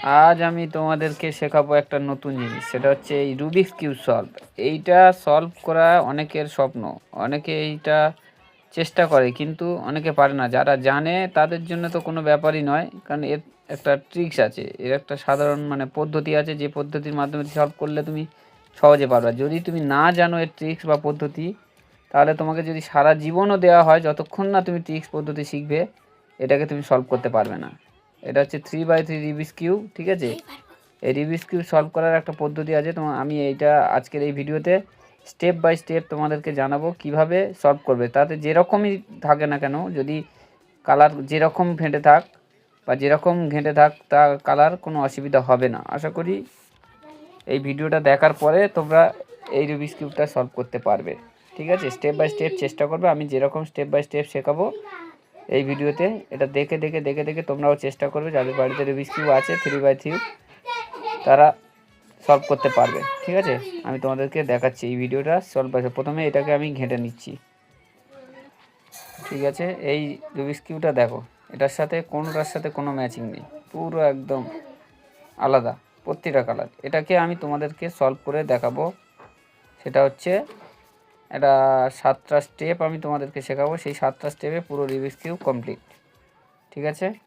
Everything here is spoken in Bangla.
আজ আমি তোমাদেরকে শেখাবো একটা নতুন জিনিস, সেটা হচ্ছে এই রুবিক্স কিউব সলভ। এইটা সলভ করা অনেকের স্বপ্ন, অনেকে এইটা চেষ্টা করে কিন্তু অনেকে পারে না। যারা জানে তাদের জন্য তো কোনো ব্যাপারই নয়, কারণ এর একটা ট্রিক্স আছে, এর একটা সাধারণ পদ্ধতি আছে, যে পদ্ধতির মাধ্যমে সলভ করলে তুমি সহজে পারবে। যদি তুমি না জানো এর ট্রিক্স বা পদ্ধতি, তাহলে তোমাকে যদি সারা জীবনও দেওয়া হয়, যতক্ষণ না তুমি ট্রিক্স পদ্ধতি শিখবে, এটাকে তুমি সলভ করতে পারবে না। এটা হচ্ছে 3x3 রুবিক্স কিউব, ঠিক আছে? এই রুবিক্স কিউব সলভ করার একটা পদ্ধতি আছে। আমি এইটা আজকের এই ভিডিওতে স্টেপ বাই স্টেপ তোমাদেরকে জানাবো কিভাবে সলভ করবে। তাতে যেরকমই থাকে না কেন, যদি কালার যেরকম ফেটে থাক বা যেরকম ঘেঁটে থাক, তা কালার কোনো অসুবিধা হবে না। আশা করি এই ভিডিওটা দেখার পরে তোমরা এই রুবিক্স কিউবটা সলভ করতে পারবে, ঠিক আছে? স্টেপ বাই স্টেপ চেষ্টা করবে। আমি যেরকম স্টেপ বাই স্টেপ শেখাবো এই ভিডিওতে, এটা দেখে দেখে দেখে দেখে তোমরাও চেষ্টা করবে। যাদের বাড়িতে রুবিক্স কিউব আছে 3x3, তারা সলভ করতে পারবে, ঠিক আছে? আমি তোমাদেরকে দেখাচ্ছি এই ভিডিওটা সলভ আছে। প্রথমে এটাকে আমি ঘেঁটে নিচ্ছি, ঠিক আছে? এই রুবিক্স কিউবটা দেখো, এটার সাথে কোনোটার সাথে কোনো ম্যাচিং নেই, পুরো একদম আলাদা প্রতিটা কালার। এটাকে আমি তোমাদেরকে সলভ করে দেখাবো। সেটা হচ্ছে এটা 7টা স্টেপ আমি তোমাদেরকে শেখাবো, সেই 7টা স্টেপে পুরো রুবিক্স কিউব কমপ্লিট, ঠিক আছে?